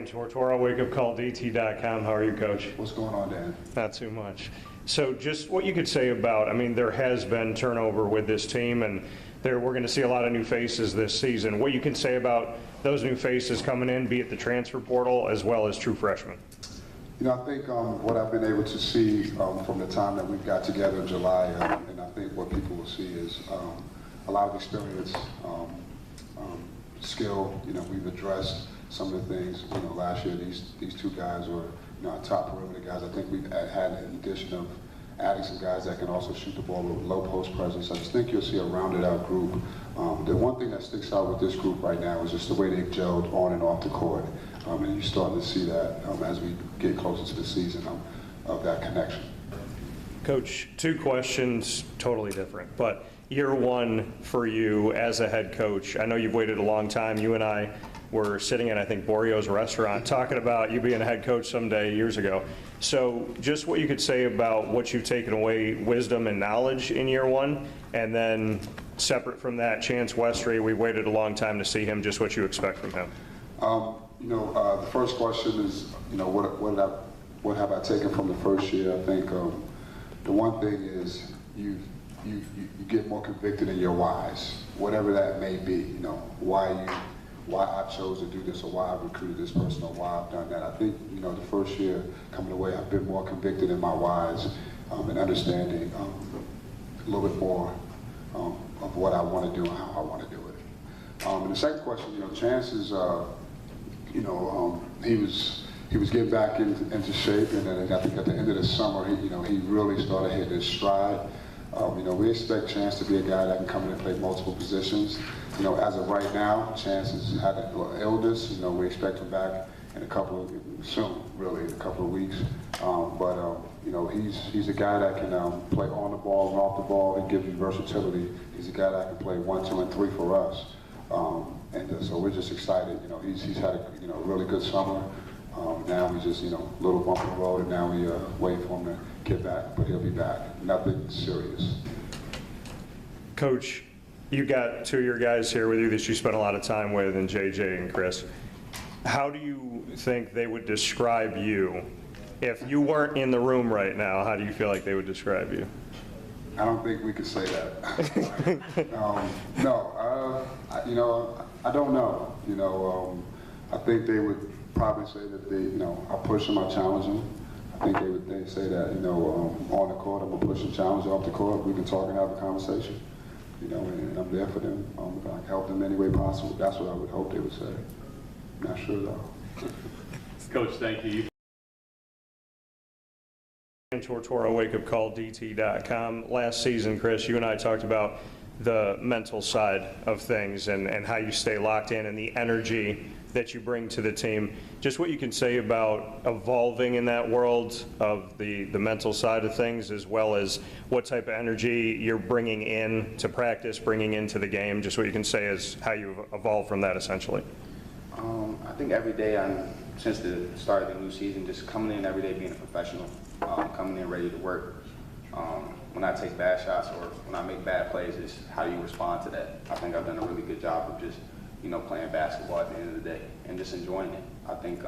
Dan Tortora, WakeUpCall.dt.com. How are you, Coach? What's going on, Dan? Not too much. So just what you could say about, I mean, there has been turnover with this team, and we're going to see a lot of new faces this season. What you can say about those new faces coming in, be it the transfer portal as well as true freshmen? You know, I think what I've been able to see from the time that we've got together in July, and I think what people will see is a lot of experience, skill. You know, we've addressed some of the things. You know, last year these two guys were, you know, our top perimeter guys. I think we've had an addition of adding some guys that can also shoot the ball with low post presence. I just think you'll see a rounded out group. The one thing that sticks out with this group right now is just the way they've gelled on and off the court. And you're starting to see that as we get closer to the season of that connection. Coach, two questions, totally different, but year one for you as a head coach. I know you've waited a long time. You and I were sitting in, I think, Borio's restaurant talking about you being a head coach someday years ago. So just what you could say about what you've taken away, wisdom and knowledge in year one, and then separate from that, Chance Westry, we waited a long time to see him, just what you expect from him. You know, the first question is, you know, what have I taken from the first year? I think the one thing is you get more convicted in your whys, whatever that may be. You know, why I chose to do this, or why I recruited this person, or why I've done that. I think, you know, the first year coming away, I've been more convicted in my whys and understanding a little bit more of what I want to do and how I want to do it. And the second question, you know, Chance is, you know, he was getting back into shape, and then I think at the end of the summer, he really started hitting his stride. You know, we expect Chance to be a guy that can come in and play multiple positions. You know, as of right now, Chance has had an illness. You know, we expect him back in a couple of weeks. You know, he's a guy that can play on the ball and off the ball and give you versatility. He's a guy that can play 1, 2, and 3 for us. So we're just excited. You know, he's had a really good summer. Now we just, you know, a little bump in the road, and now we wait for him to get back, but he'll be back. Nothing serious. Coach, you got two of your guys here with you that you spent a lot of time with, and JJ and Chris. How do you think they would describe you? If you weren't in the room right now, how do you feel like they would describe you? I don't think we could say that. No, you know, I don't know. You know, I think they would probably say that I push them, I challenge them. I think they'd say that, you know, on the court, I'm gonna push and challenge them off the court. We can talk and have a conversation. You know, and I'm there for them. I help them any way possible. That's what I would hope they would say. Not sure though. Coach, thank you. Tortora, WakeUpCall.dt.com. Last season, Chris, you and I talked about the mental side of things and how you stay locked in and the energy that you bring to the team. Just what you can say about evolving in that world of the mental side of things, as well as what type of energy you're bringing in to practice, bringing into the game. Just what you can say is how you've evolved from that, essentially. I think every day, since the start of the new season, just coming in every day being a professional, coming in ready to work. When I take bad shots or when I make bad plays, is how you respond to that. I think I've done a really good job of just, you know, playing basketball at the end of the day and just enjoying it. I think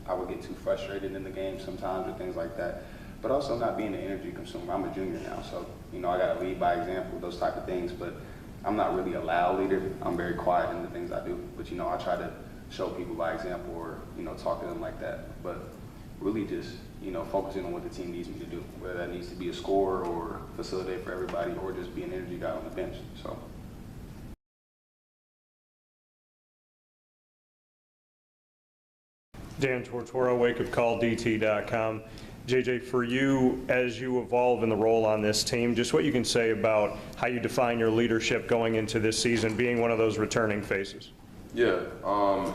I would get too frustrated in the game sometimes or things like that, but also not being an energy consumer. I'm a junior now, so, you know, I got to lead by example, those type of things, but I'm not really a loud leader. I'm very quiet in the things I do, but, you know, I try to show people by example or, you know, talk to them like that, but really just, you know, focusing on what the team needs me to do, whether that needs to be a scorer or facilitate for everybody or just be an energy guy on the bench. So. Dan Tortora, WakeUpCall.dt.com. JJ, for you, as you evolve in the role on this team, just what you can say about how you define your leadership going into this season, being one of those returning faces. Yeah,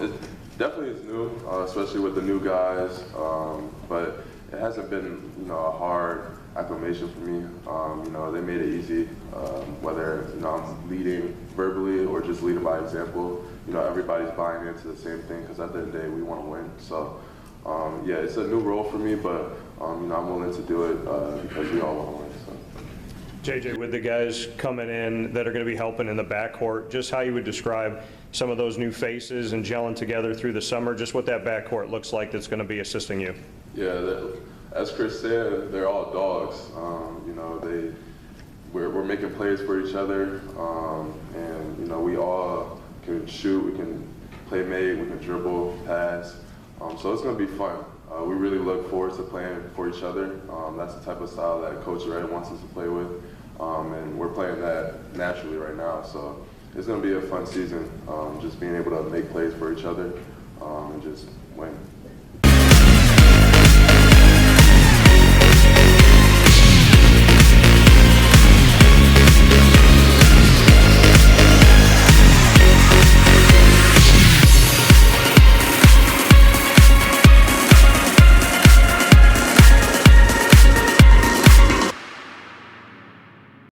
it definitely is new, especially with the new guys, but it hasn't been, you know, a hard acclimation for me. You know, they made it easy, whether, you know, I'm leading verbally or just leading by example. You know, everybody's buying into the same thing because at the end of the day, we want to win. So, yeah, it's a new role for me, but, you know, I'm willing to do it because we all want to win. So. JJ, with the guys coming in that are going to be helping in the backcourt, just how you would describe some of those new faces and gelling together through the summer, just what that backcourt looks like that's going to be assisting you. Yeah, as Chris said, they're all dogs. You know, we're making plays for each other, and you know, we all can shoot, we can play make, we can dribble, pass. So it's going to be fun. We really look forward to playing for each other. That's the type of style that Coach Red wants us to play with, and we're playing that naturally right now. So it's going to be a fun season, just being able to make plays for each other and just win.